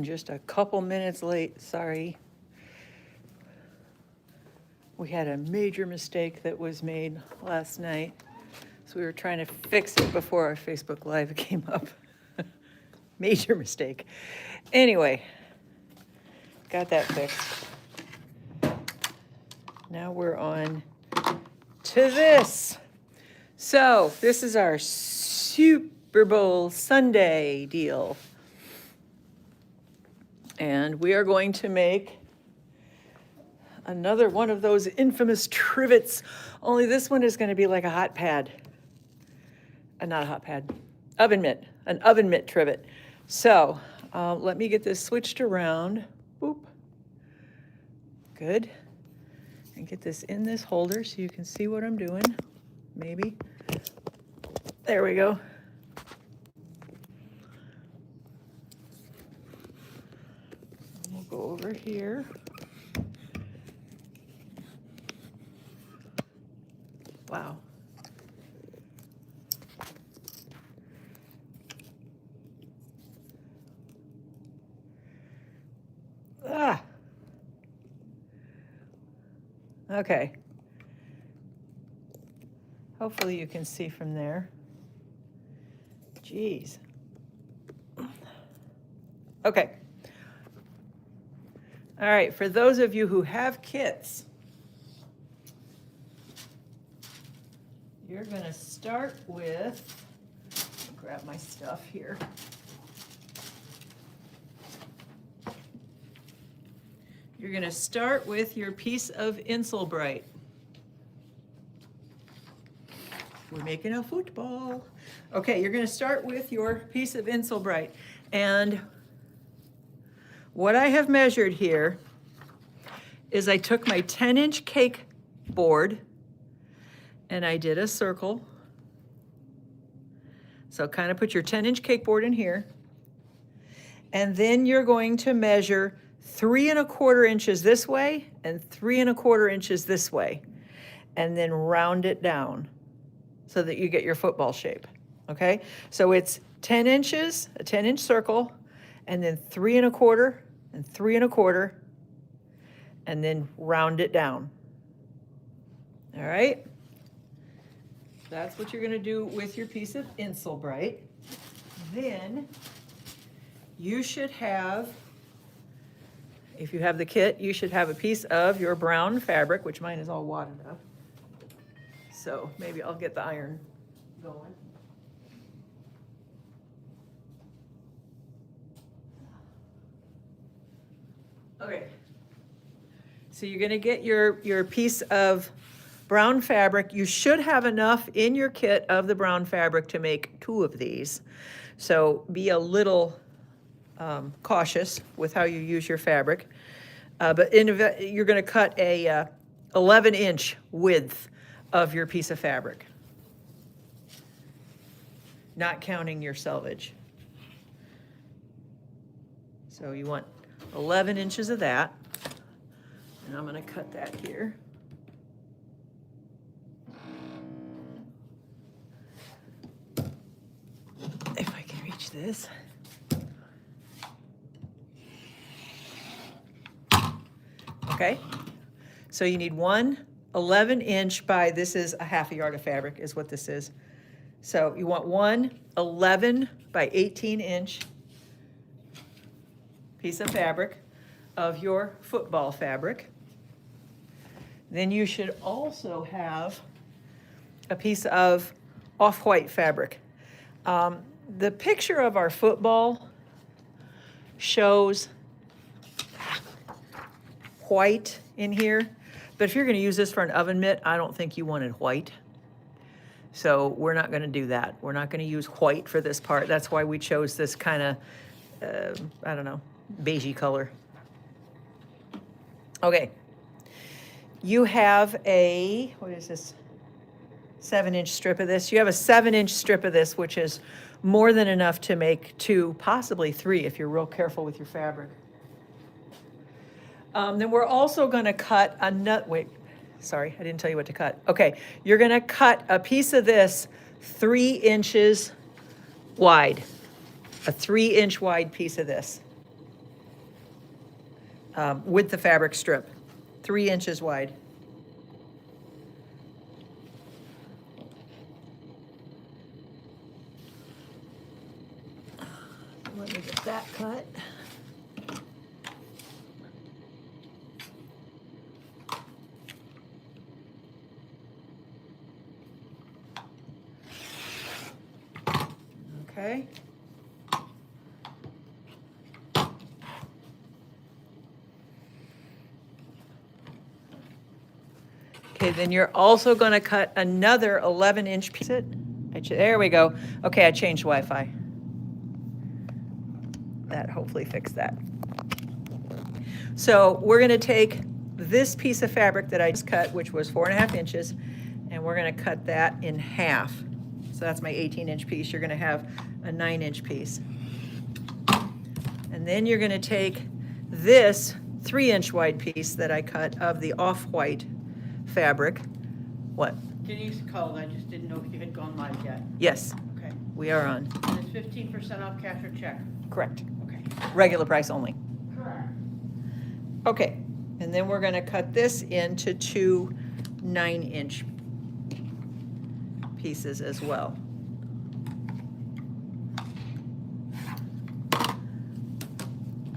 Just a couple minutes late, sorry. We had a major mistake that was made last night, so we were trying to fix it before our Facebook Live came up. Major mistake. Anyway, got that fixed. Now we're on to this. So this is our Super Bowl Sunday deal. And we are going to make another one of those infamous trivets, only this one is going to be like a hot pad. Not a hot pad, oven mitt, an oven mitt trivet. So let me get this switched around. Boop. Good. And get this in this holder so you can see what I'm doing. Maybe. There we go. We'll go over here. Wow. Ah. Okay. Hopefully you can see from there. Jeez. Okay. All right, for those of you who have kits, you're going to start with, grab my stuff here. You're going to start with your piece of Insulbright. We're making a football. Okay, you're going to start with your piece of Insulbright. And what I have measured here is I took my 10-inch cake board and I did a circle. So kind of put your 10-inch cake board in here. And then you're going to measure 3 1/4 inches this way and 3 1/4 inches this way. And then round it down so that you get your football shape. Okay? So it's 10 inches, a 10-inch circle, and then 3 1/4 and 3 1/4, and then round it down. All right? That's what you're going to do with your piece of Insulbright. Then you should have, if you have the kit, you should have a piece of your brown fabric, which mine is all wadded up. So maybe I'll get the iron going. Okay. So you're going to get your piece of brown fabric. You should have enough in your kit of the brown fabric to make 2 of these. So be a little cautious with how you use your fabric. But you're going to cut a 11-inch width of your piece of fabric, not counting your selvage. So you want 11 inches of that. And I'm going to cut that here. If I can reach this. Okay, so you need one 11-inch by, this is a 1/2 yard of fabric is what this is. So you want one 11 by 18-inch piece of fabric of your football fabric. Then you should also have a piece of off-white fabric. The picture of our football shows white in here, but if you're going to use this for an oven mitt, I don't think you wanted white. So we're not going to do that. We're not going to use white for this part. That's why we chose this kind of, I don't know, beigey color. Okay. You have a, what is this? 7-inch strip of this. You have a 7-inch strip of this, which is more than enough to make 2, possibly 3 if you're real careful with your fabric. Then we're also going to cut a nut. Wait, sorry, I didn't tell you what to cut. Okay, you're going to cut a piece of this 3 inches wide, a 3-inch wide piece of this. with the fabric strip, 3 inches wide. Let me get that cut. Okay. Okay, then you're also going to cut another 11-inch piece. There we go. Okay, I changed Wi-Fi. That hopefully fixed that. So we're going to take this piece of fabric that I just cut, which was 4.5 inches, and we're going to cut that in half. So that's my 18-inch piece. You're going to have a 9-inch piece. And then you're going to take this 3-inch wide piece that I cut of the off-white fabric. What? Denise called, I just didn't know if you had gone live yet. Yes, Okay. we are on. And it's 15% off cash or check? Correct. Okay. Regular price only. Correct. Okay, and then we're going to cut this into 2 9-inch pieces as well.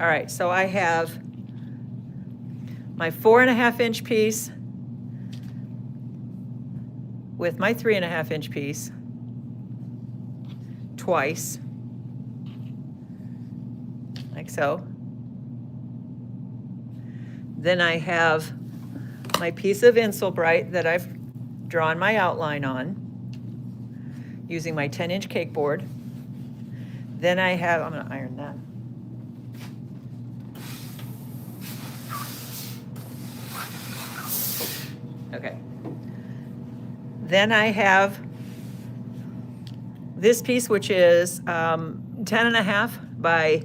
All right, so I have my 4.5-inch piece with my 3.5-inch piece twice, like so. Then I have my piece of Insulbright that I've drawn my outline on using my 10-inch cake board. Then I have, I'm going to iron that. Okay. Then I have this piece, which is 10.5 by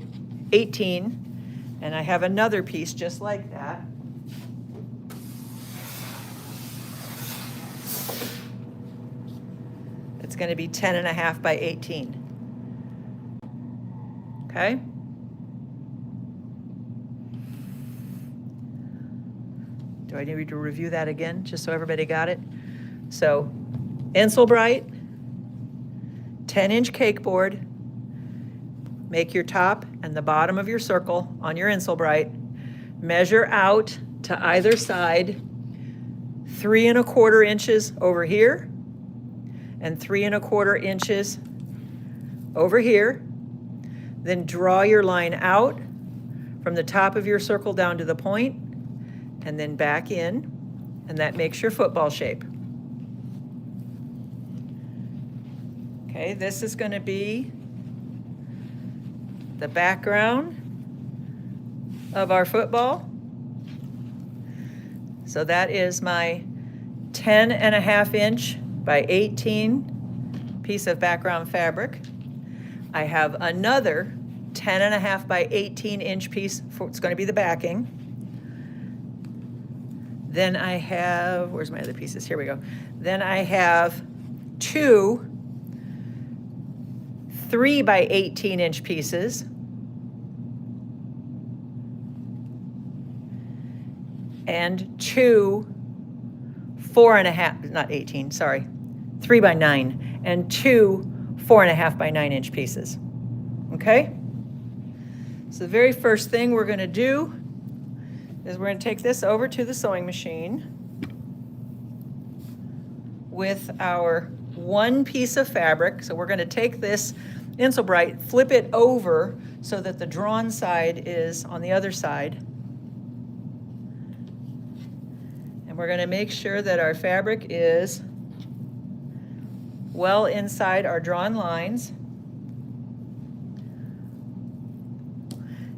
18, and I have another piece just like that. It's going to be 10.5 by 18. Okay? Do I need to review that again, just so everybody got it? So, Insulbright, 10-inch cake board, make your top and the bottom of your circle on your Insulbright, measure out to either side 3¼ inches over here and 3¼ inches over here. Then draw your line out from the top of your circle down to the point, and then back in, and that makes your football shape. Okay, this is going to be the background of our football. So that is my 10.5-inch by 18 piece of background fabric. I have another 10.5 by 18-inch piece, it's going to be the backing. Then I have, where's my other pieces? Here we go. Then I have 2 3 by 18-inch pieces. And 2 4.5, not 18, sorry, 3 by 9, and 2 4.5 by 9-inch pieces. Okay? So the very first thing we're going to do is we're going to take this over to the sewing machine with our 1 piece of fabric. So we're going to take this Insulbright, flip it over so that the drawn side is on the other side. And we're going to make sure that our fabric is well inside our drawn lines.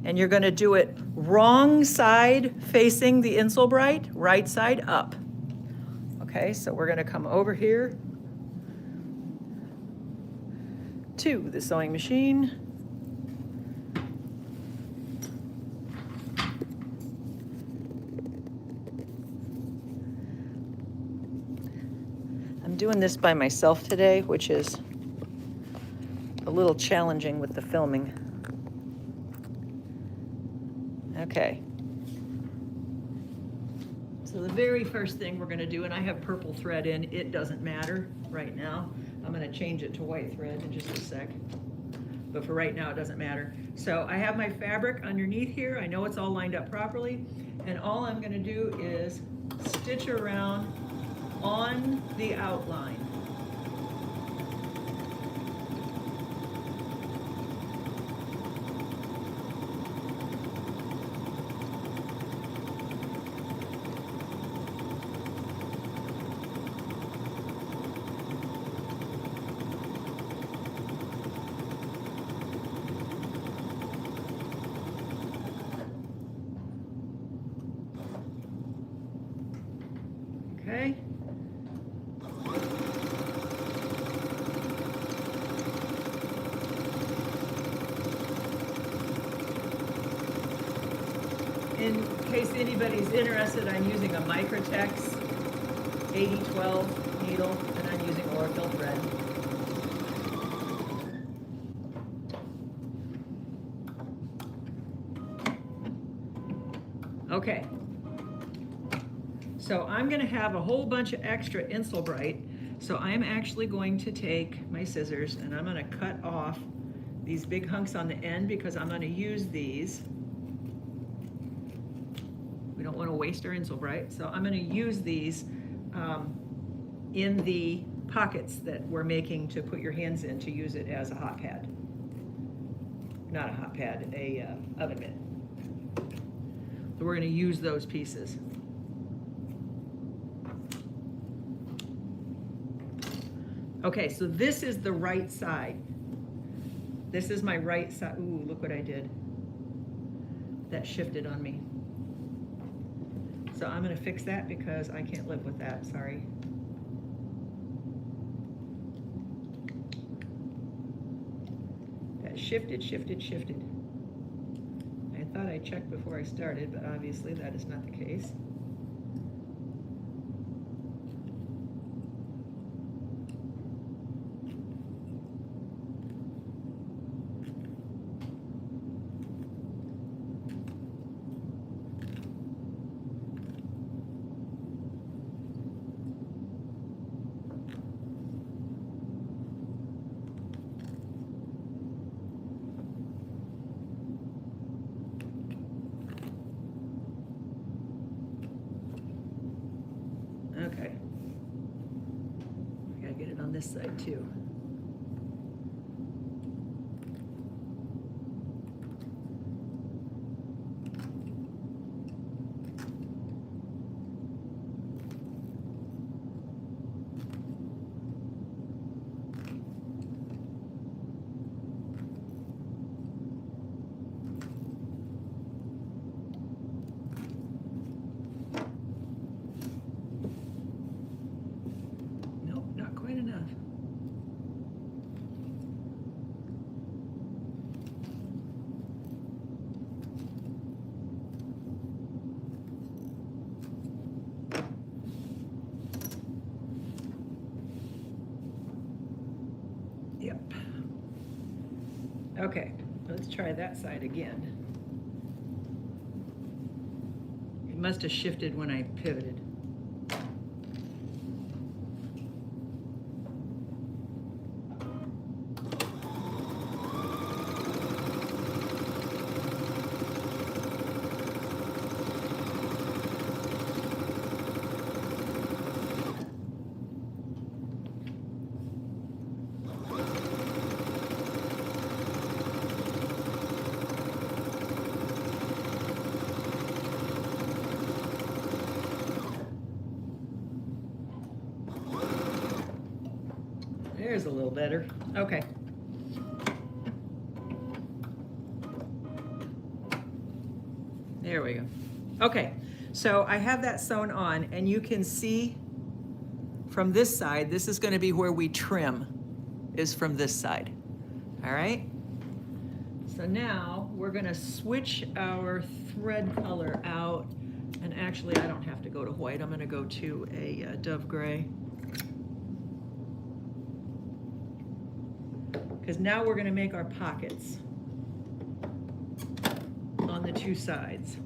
And you're going to do it wrong side facing the Insulbright, right side up. Okay, so we're going to come over here to the sewing machine. I'm doing this by myself today, which is a little challenging with the filming. Okay. So the very first thing we're gonna do, and I have purple thread in, it doesn't matter right now. I'm gonna change it to white thread in just a sec. But for right now, it doesn't matter. So I have my fabric underneath here. I know it's all lined up properly. And all I'm gonna do is stitch around on the outline. Okay. In case anybody's interested, I'm using a Microtex 8012 needle, and I'm using Oracle thread. Okay. So I'm gonna have a whole bunch of extra Insulbright, so I'm actually going to take my scissors and I'm gonna cut off these big hunks on the end because I'm gonna use these. We don't wanna waste our Insulbright, so I'm gonna use these in the pockets that we're making to put your hands in to use it as a hot pad. Not a hot pad, a oven mitt. So we're gonna use those pieces. Okay, so this is the right side. This is my right side. Ooh, look what I did. That shifted on me. So I'm gonna fix that because I can't live with that, sorry. That shifted. I thought I checked before I started, but obviously that is not the case. Okay. I gotta get it on this side too. Yep. Okay, let's try that side again. It must have shifted when I pivoted. There's a little better. Okay. There we go. Okay, so I have that sewn on, and you can see from this side, this is going to be where we trim, is from this side. All right? So now we're going to switch our thread color out, and actually I don't have to go to white. I'm going to go to a dove gray. Because now we're going to make our pockets on the two sides.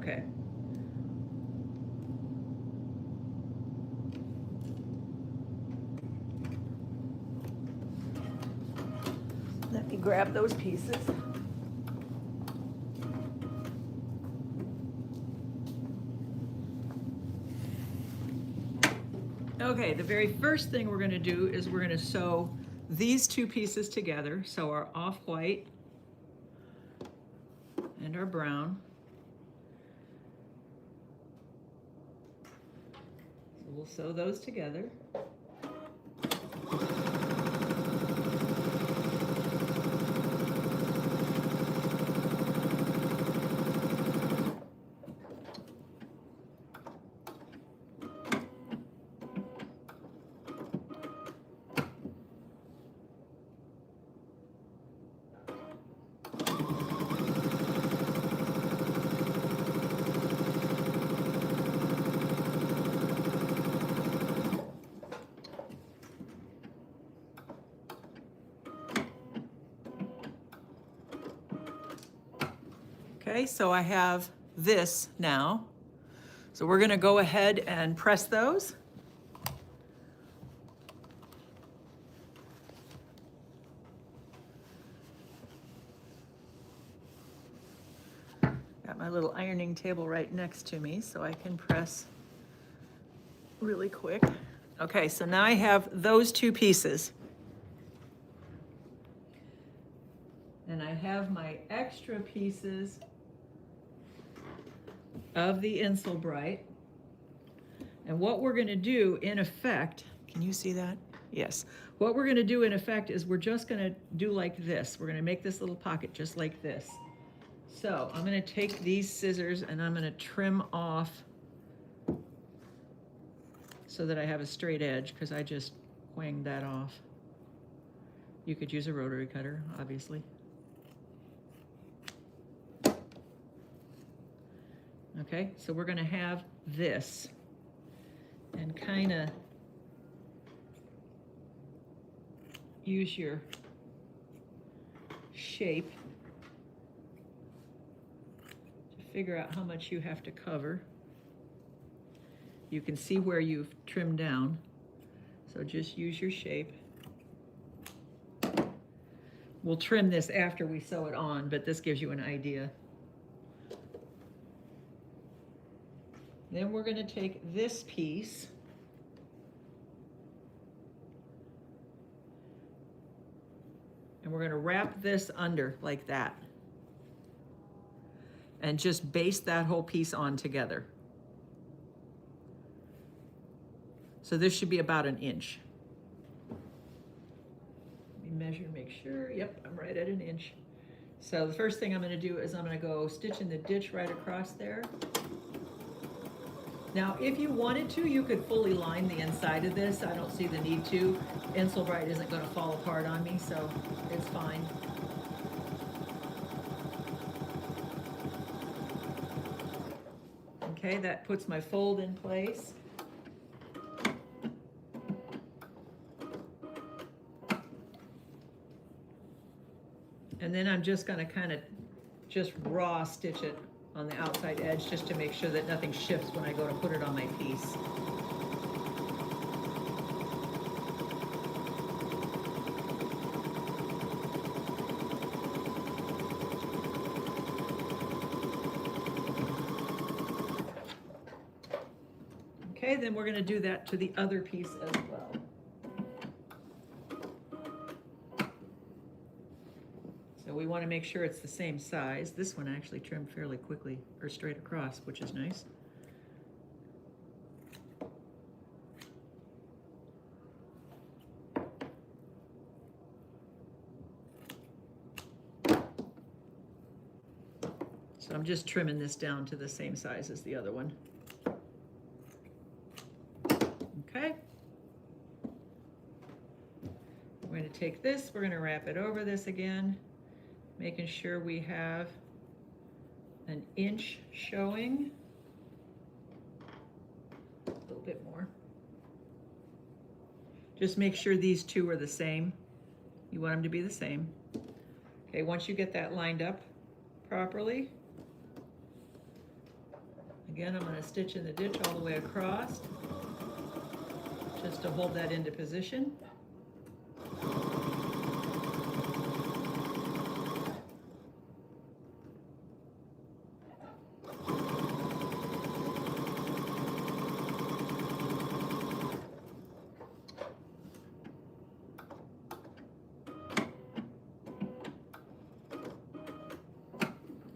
Okay. Let me grab those pieces. Okay, the very first thing we're going to do is we're going to sew these two pieces together. So our off-white and our brown. So we'll sew those together. Okay, so I have this now. So we're going to go ahead and press those. Got my little ironing table right next to me so I can press really quick. Okay, so now I have those two pieces. And I have my extra pieces of the Insulbright. And what we're going to do in effect, can you see that? Yes. What we're going to do in effect is we're just going to do like this. We're going to make this little pocket just like this. So I'm going to take these scissors and I'm going to trim off so that I have a straight edge, because I just wanged that off. You could use a rotary cutter, obviously. Okay, so we're going to have this and kind of use your shape to figure out how much you have to cover. You can see where you've trimmed down, so just use your shape. We'll trim this after we sew it on, but this gives you an idea. Then we're going to take this piece and we're going to wrap this under like that and just baste that whole piece on together. So this should be about 1 inch. Let me measure, make sure. Yep, I'm right at 1 inch. So the first thing I'm going to do is I'm going to go stitch in the ditch right across there. Now, if you wanted to, you could fully line the inside of this. I don't see the need to. Insulbright isn't going to fall apart on me, so it's fine. Okay, that puts my fold in place. And then I'm just going to kind of just raw stitch it on the outside edge just to make sure that nothing shifts when I go to put it on my piece. Okay, then we're going to do that to the other piece as well. So we want to make sure it's the same size. This one actually trimmed fairly quickly, or straight across, which is nice. So I'm just trimming this down to the same size as the other one. Okay. We're going to take this, we're going to wrap it over this again, making sure we have 1 inch showing. A little bit more. Just make sure these two are the same. You want them to be the same. Okay, once you get that lined up properly, Again, I'm going to stitch in the ditch all the way across, just to hold that into position.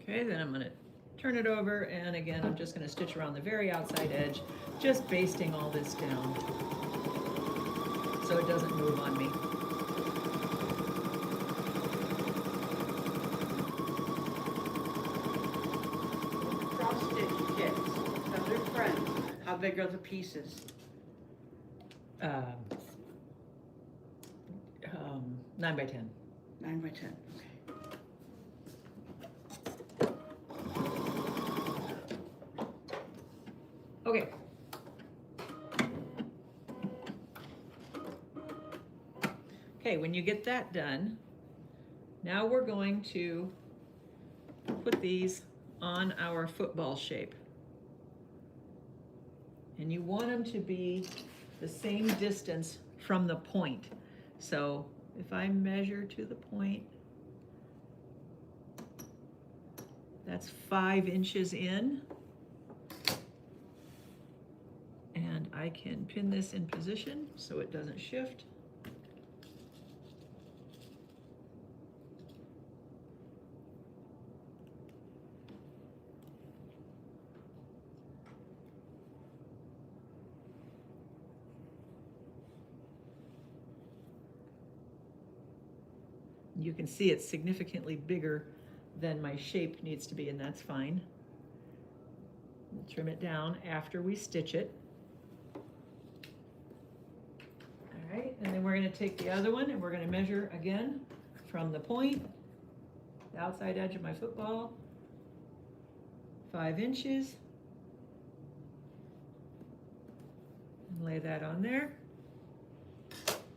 Okay, then I'm going to turn it over, and again, I'm just going to stitch around the very outside edge, just basting all this down so it doesn't move on me. Cross stitch kits, tell your friends, how big are the pieces? 9 by 10. 9 by 10, okay. Okay. Okay, when you get that done, now we're going to put these on our football shape. And you want them to be the same distance from the point. So if I measure to the point, that's 5 inches in. And I can pin this in position so it doesn't shift. You can see it's significantly bigger than my shape needs to be, and that's fine. We'll trim it down after we stitch it. All right, and then we're going to take the other one and we're going to measure again from the point, the outside edge of my football, 5 inches. And lay that on there.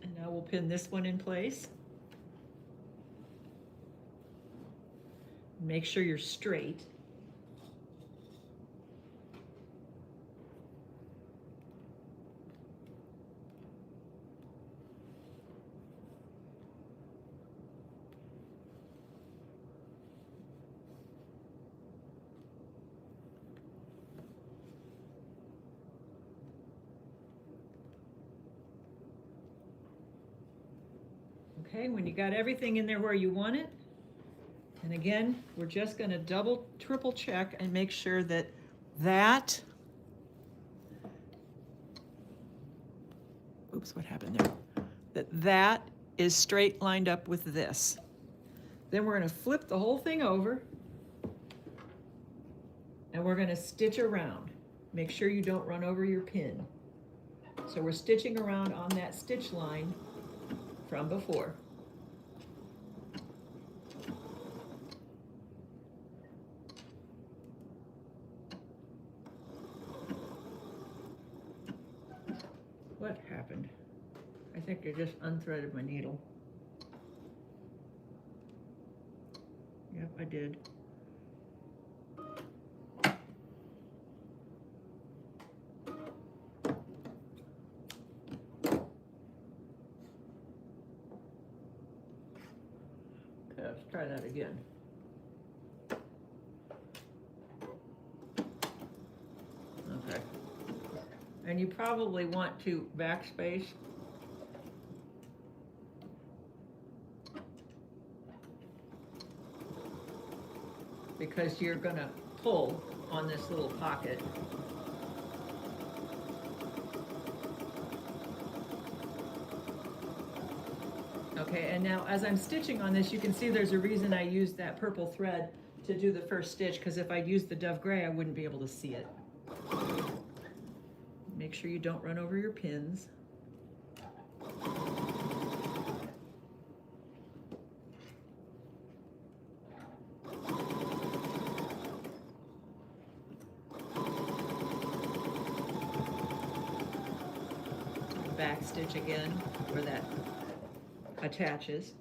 And now we'll pin this one in place. Make sure you're straight. Okay, when you got everything in there where you want it, and again, we're just going to double, triple check and make sure that oops, what happened there? That is straight lined up with this. Then we're going to flip the whole thing over and we're going to stitch around. Make sure you don't run over your pin. So we're stitching around on that stitch line from before. What happened? I think I just unthreaded my needle. Yep, I did. Okay, let's try that again. Okay. And you probably want to backspace. Because you're going to pull on this little pocket. Okay, and now as I'm stitching on this, you can see there's a reason I used that purple thread to do the first stitch, because if I'd used the dove gray, I wouldn't be able to see it. Make sure you don't run over your pins. Back stitch again where that attaches.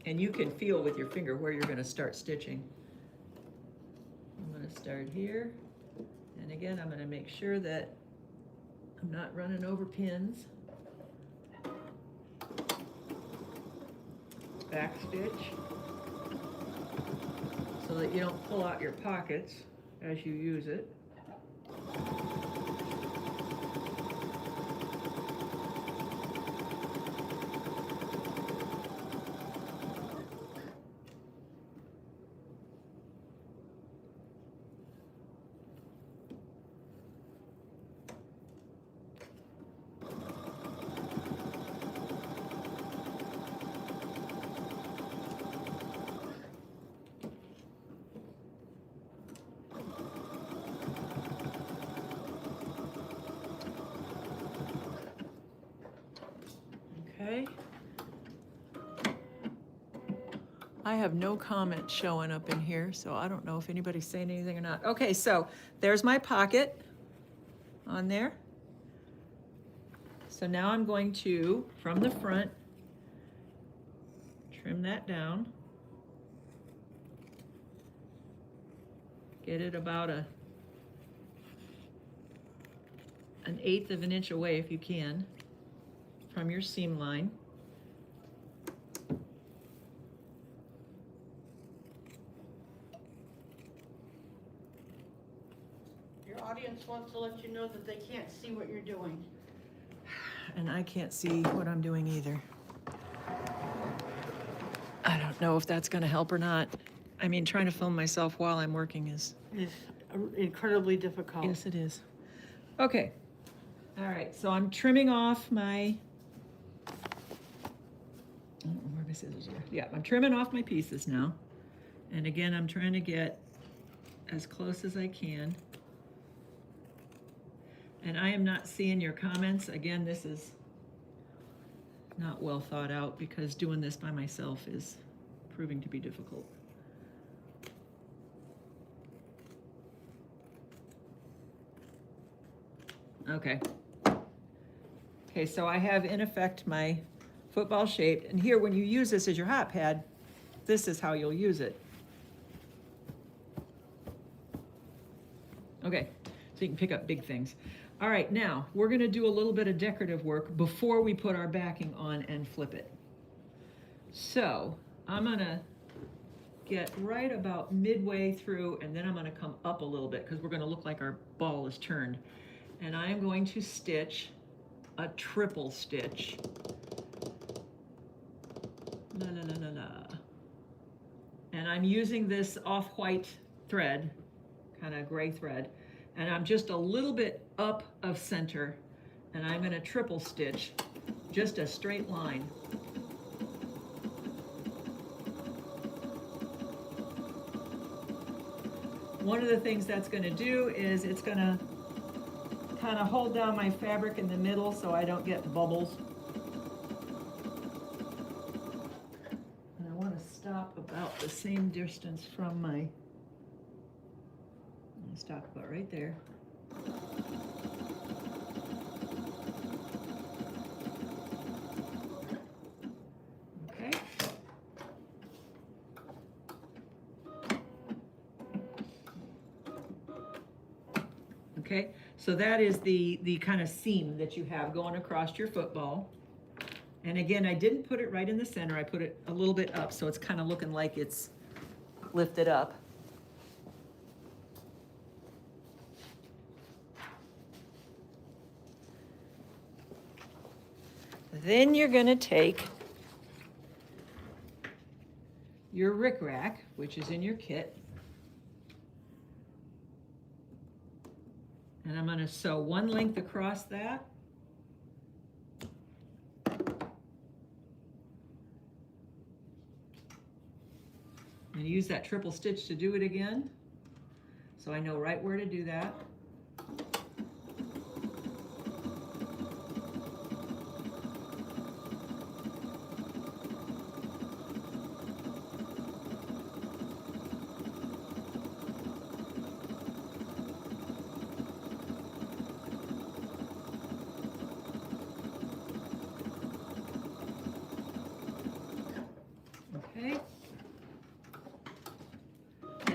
And you can feel with your finger where you're gonna start stitching. I'm gonna start here. And again, I'm gonna make sure that I'm not running over pins. Back stitch. So that you don't pull out your pockets as you use it. Okay. I have no comments showing up in here, so I don't know if anybody's saying anything or not. Okay, so there's my pocket on there. So now I'm going to, from the front, trim that down. Get it about an 1/8 of an inch away if you can from your seam line. Your audience wants to let you know that they can't see what you're doing. And I can't see what I'm doing either. I don't know if that's gonna help or not. I mean, trying to film myself while I'm working is... It's incredibly difficult. Yes, it is. Okay. All right, so I'm trimming off my... I don't know where my scissors are. Yeah, I'm trimming off my pieces now. And again, I'm trying to get as close as I can. And I am not seeing your comments. Again, this is not well thought out because doing this by myself is proving to be difficult. Okay. Okay, so I have in effect my football shape. And here, when you use this as your hot pad, this is how you'll use it. Okay, so you can pick up big things. All right, now we're gonna do a little bit of decorative work before we put our backing on and flip it. So I'm gonna get right about midway through, and then I'm gonna come up a little bit because we're gonna look like our ball is turned. And I am going to stitch a triple stitch. La la la la la. And I'm using this off-white thread, kind of gray thread, and I'm just a little bit up of center, and I'm gonna triple stitch just a straight line. One of the things that's gonna do is it's gonna kind of hold down my fabric in the middle so I don't get bubbles. And I want to stop about the same distance from my, I'm going to stop about right there. Okay. Okay, so that is the kind of seam that you have going across your football. And again, I didn't put it right in the center. I put it a little bit up, so it's kind of looking like it's lifted up. Then you're gonna take your rickrack, which is in your kit, and I'm gonna sew one length across that. I'm gonna use that triple stitch to do it again, so I know right where to do that.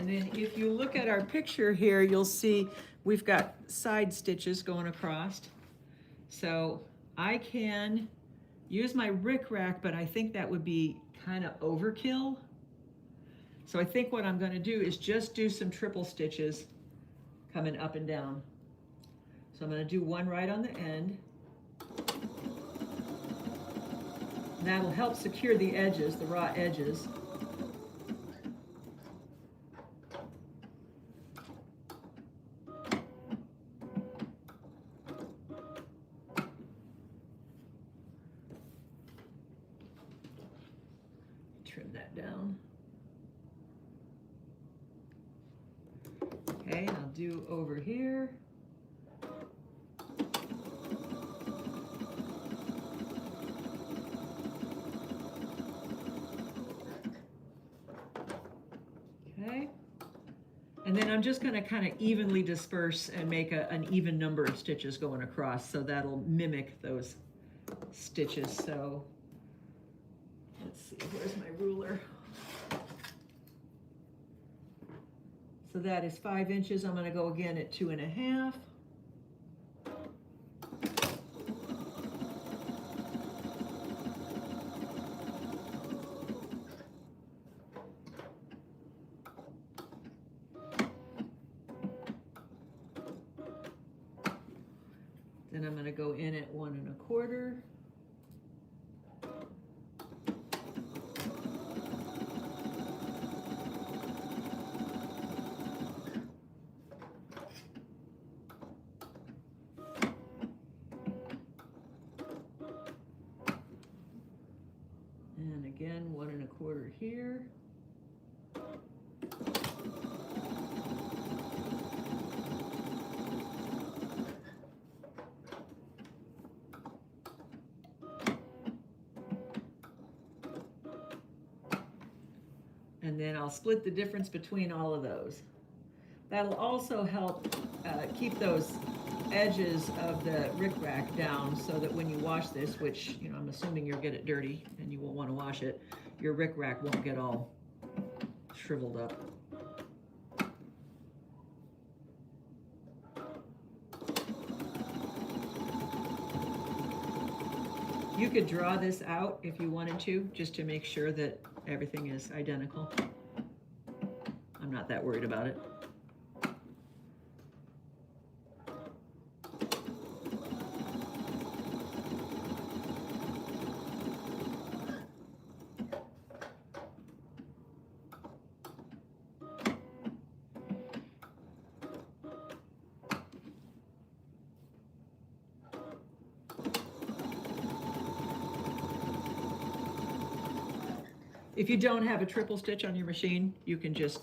And then if you look at our picture here, you'll see we've got side stitches going across. So I can use my rickrack, but I think that would be kind of overkill. So I think what I'm going to do is just do some triple stitches coming up and down. So I'm going to do one right on the end. That'll help secure the edges, the raw edges. Trim that down. Okay, I'll do over here. Okay, and then I'm just going to kind of evenly disperse and make an even number of stitches going across, so that'll mimic those stitches. So let's see, where's my ruler? So that is 5 inches. I'm going to go again at 2.5. Then I'm going to go in at 1.25. And again, 1.25 here. And then I'll split the difference between all of those. That'll also help keep those edges of the rickrack down, so that when you wash this, which, you know, I'm assuming you'll get it dirty and you will want to wash it, your rickrack won't get all shriveled up. You could draw this out if you wanted to, just to make sure that everything is identical. I'm not that worried about it. If you don't have a triple stitch on your machine, you can just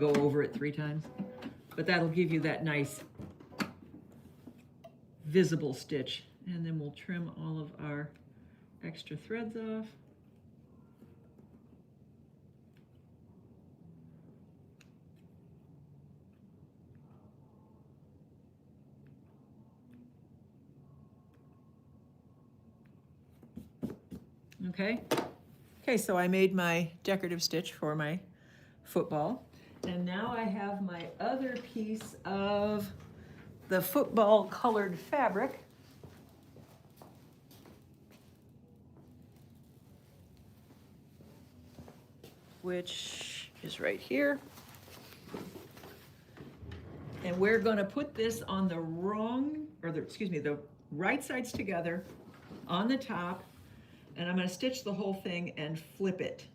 go over it 3 times, but that'll give you that nice visible stitch. And then we'll trim all of our extra threads off. Okay. Okay, so I made my decorative stitch for my football. And now I have my other piece of the football colored fabric. Which is right here. And we're going to put this on the the right sides together on the top. And I'm going to stitch the whole thing and flip it.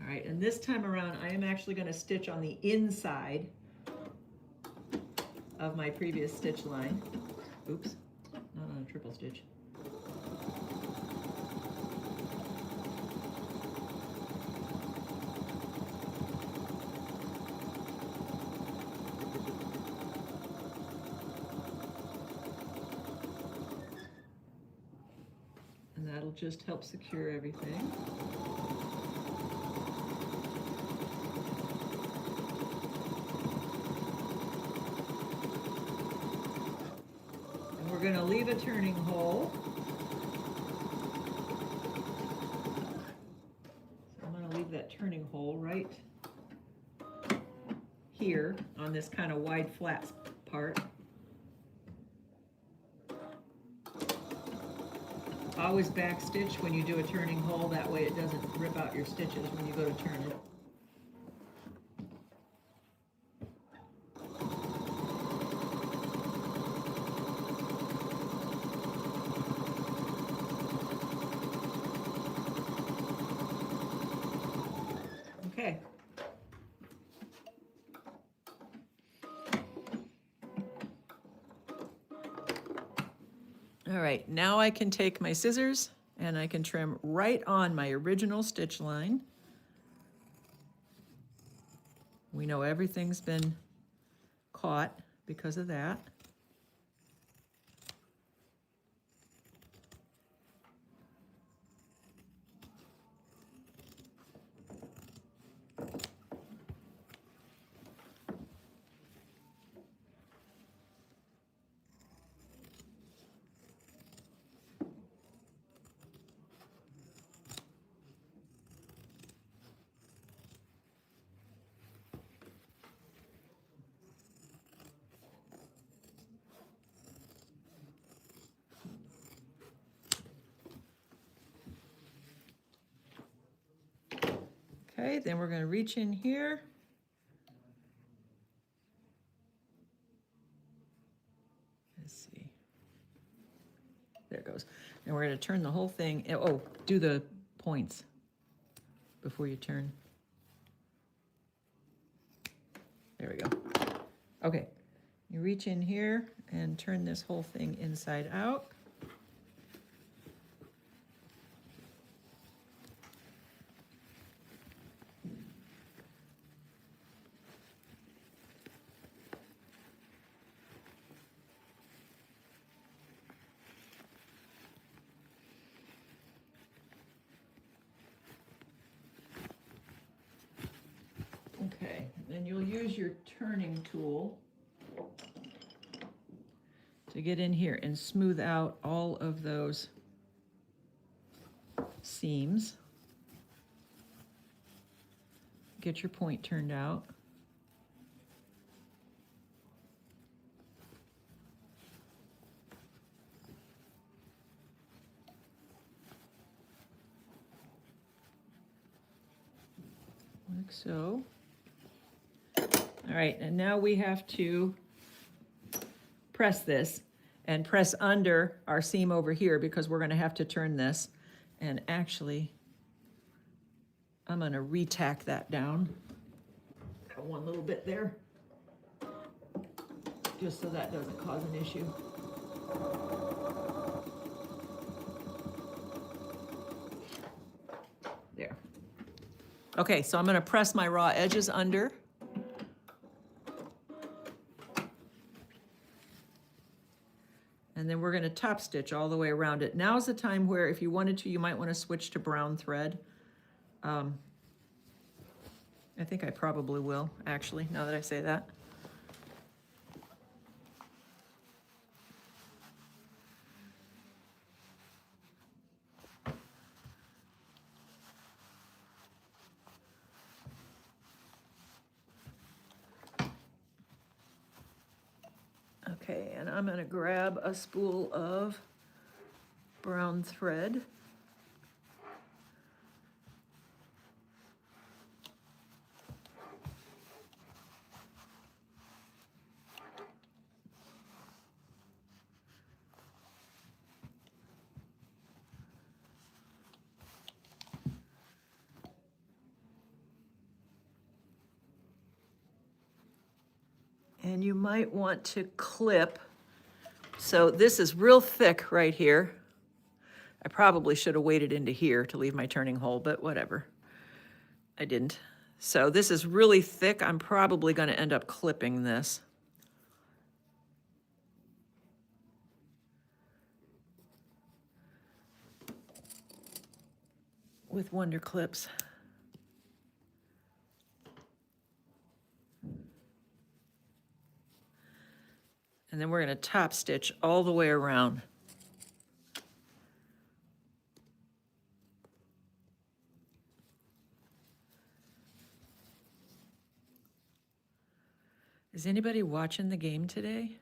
All right, and this time around, I am actually going to stitch on the inside of my previous stitch line. Oops, not on a triple stitch. That'll just help secure everything. And we're gonna leave a turning hole. So I'm gonna leave that turning hole right here on this kind of wide flat part. Always backstitch when you do a turning hole, that way it doesn't rip out your stitches when you go to turn it. Okay. All right, now I can take my scissors and I can trim right on my original stitch line. We know everything's been caught because of that. Okay, then we're going to reach in here. Let's see. There it goes. And we're going to turn the whole thing. Oh, do the points before you turn. There we go. Okay, you reach in here and turn this whole thing inside out. Okay, then you'll use your turning tool to get in here and smooth out all of those seams. Get your point turned out. Like so. All right, and now we have to press this and press under our seam over here because we're going to have to turn this. And actually, I'm going to re-tack that down. Got one little bit there, just so that doesn't cause an issue. There. Okay, so I'm going to press my raw edges under. And then we're going to top stitch all the way around it. Now's the time where if you wanted to, you might want to switch to brown thread. I think I probably will, actually, now that I say that. Okay, and I'm going to grab a spool of brown thread. And you might want to clip. So this is real thick right here. I probably should have waded into here to leave my turning hole, but whatever. I didn't. So this is really thick. I'm probably going to end up clipping this. With Wonder Clips. And then we're gonna top stitch all the way around. Is anybody watching the game today?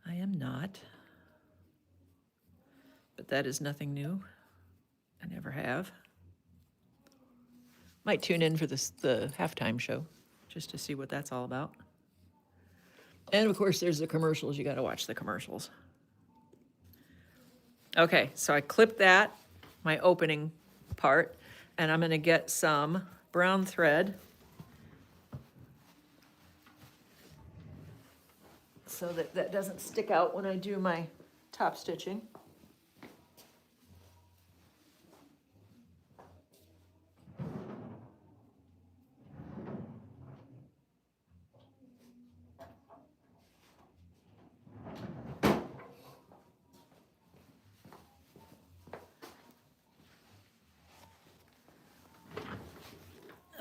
I am not. But that is nothing new. I never have. Might tune in for the halftime show, just to see what that's all about. And of course, there's the commercials. You got to watch the commercials. Okay, so I clipped that, my opening part, and I'm going to get some brown thread so that that doesn't stick out when I do my top stitching.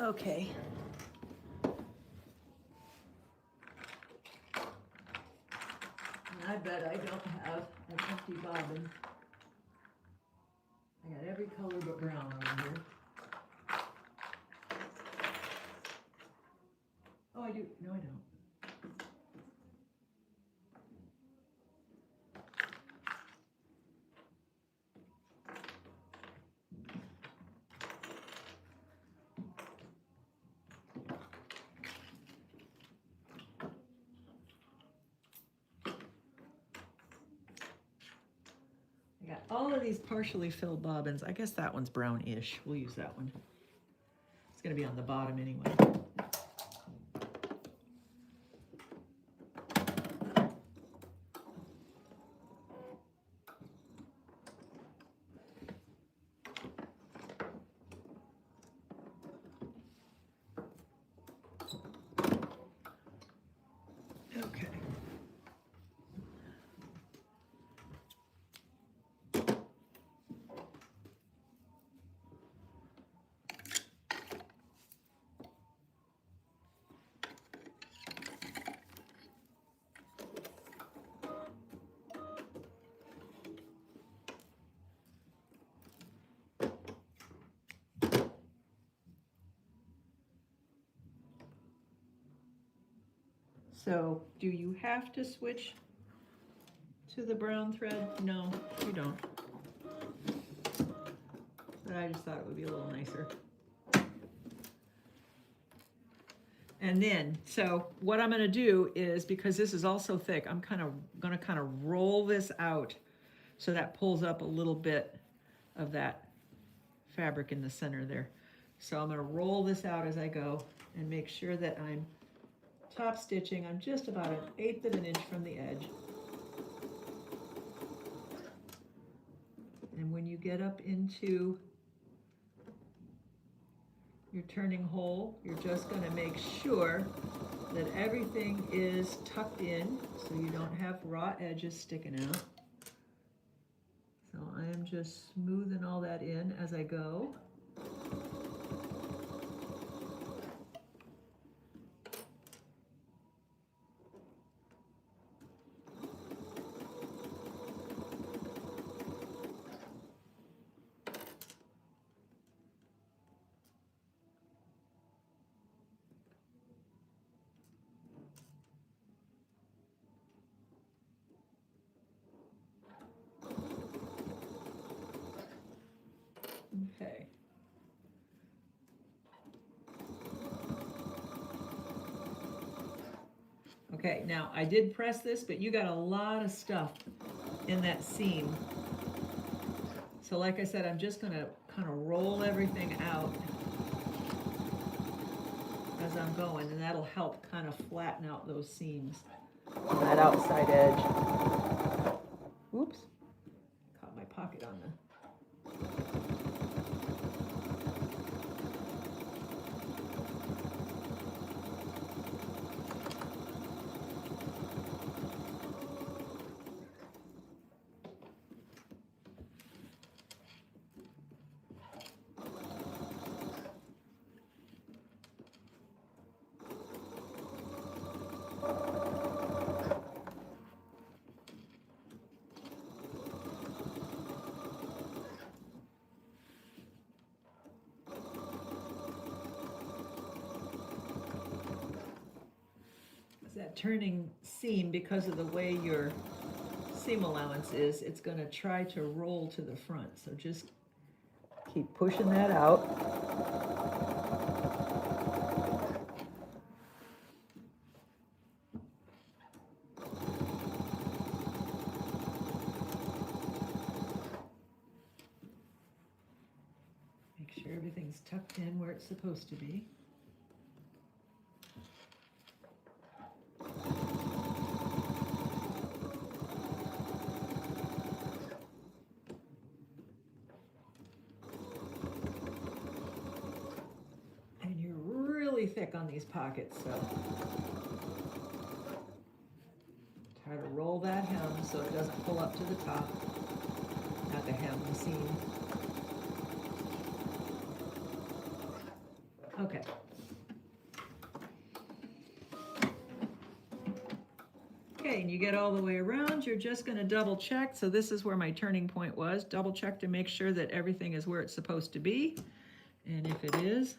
Okay. I bet I don't have an empty bobbin. I got every color but brown over here. Oh, I do. No, I don't. I got all of these partially filled bobbins. I guess that one's brownish. We'll use that one. It's going to be on the bottom anyway. Okay. So, do you have to switch to the brown thread? No, you don't. But I just thought it would be a little nicer. And then, so what I'm gonna do is, because this is also thick, I'm gonna kind of roll this out so that pulls up a little bit of that fabric in the center there. So I'm gonna roll this out as I go and make sure that I'm top stitching. I'm just about 1/8 of an inch from the edge. And when you get up into your turning hole, you're just going to make sure that everything is tucked in so you don't have raw edges sticking out. So I am just smoothing all that in as I go. Okay. Okay, now I did press this, but you got a lot of stuff in that seam. So like I said, I'm just gonna kind of roll everything out as I'm going, and that'll help kind of flatten out those seams on that outside edge. Oops, caught my pocket on the. that turning seam, because of the way your seam allowance is, it's going to try to roll to the front. So just keep pushing that out. Make sure everything's tucked in where it's supposed to be. Thick on these pockets, so try to roll that hem so it doesn't pull up to the top. Not the hem, the seam. Okay. Okay, and you get all the way around. You're just going to double check. So this is where my turning point was. Double check to make sure that everything is where it's supposed to be. And if it is,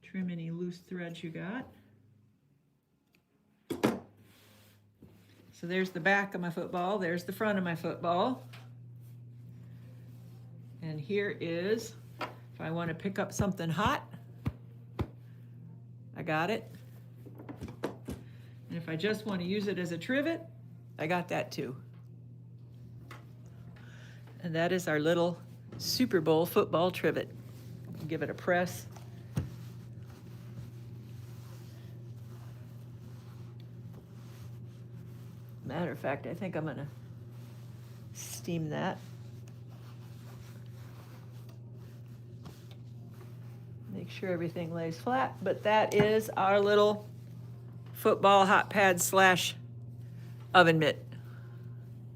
trim any loose threads you got. So there's the back of my football, there's the front of my football. And here is, if I want to pick up something hot, I got it. And if I just want to use it as a trivet, I got that too. And that is our little Super Bowl football trivet. Give it a press. Matter of fact, I think I'm gonna steam that. Make sure everything lays flat, but that is our little football hot pad slash oven mitt.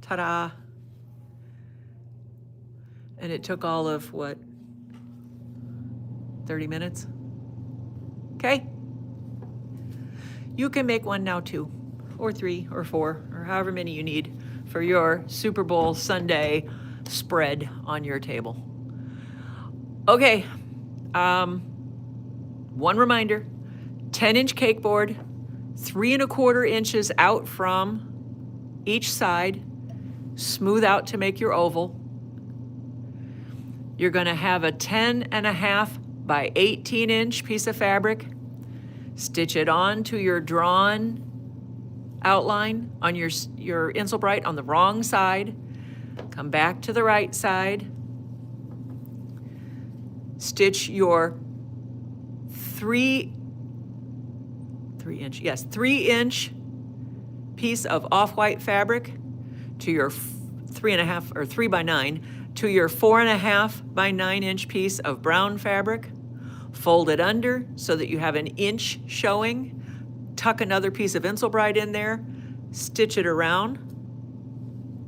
Ta-da. And it took all of, what, 30 minutes? Okay. You can make one now too, or 3 or 4, or however many you need for your Super Bowl Sunday spread on your table. Okay, one reminder, 10-inch cake board, 3 1/4 inches out from each side, smooth out to make your oval. You're gonna have a 10.5 by 18-inch piece of fabric. Stitch it on to your drawn outline on your Insulbrite on the wrong side. Come back to the right side. Stitch your 3-inch piece of off-white fabric to your 3.5 or 3 by 9 to your 4.5 by 9-inch piece of brown fabric. Fold it under so that you have an inch showing. Tuck another piece of Insulbrite in there, stitch it around,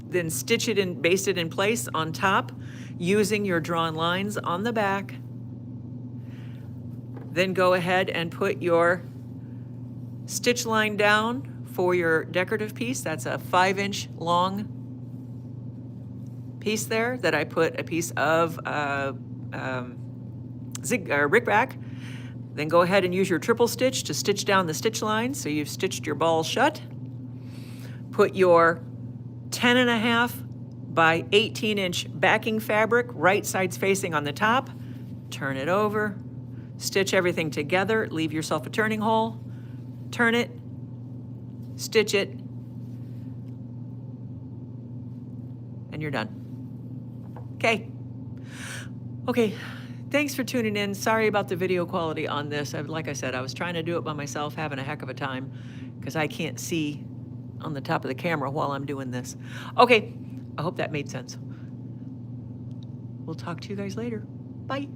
then stitch it and baste it in place on top using your drawn lines on the back. Then go ahead and put your stitch line down for your decorative piece. That's a 5-inch long piece there that I put a piece of rickrack. Then go ahead and use your triple stitch to stitch down the stitch line so you've stitched your ball shut. Put your 10.5 by 18-inch backing fabric, right sides facing on the top. Turn it over, stitch everything together, leave yourself a turning hole, turn it, stitch it, and you're done. Okay. Thanks for tuning in. Sorry about the video quality on this. Like I said, I was trying to do it by myself, having a heck of a time because I can't see on the top of the camera while I'm doing this. Okay, I hope that made sense. We'll talk to you guys later. Bye.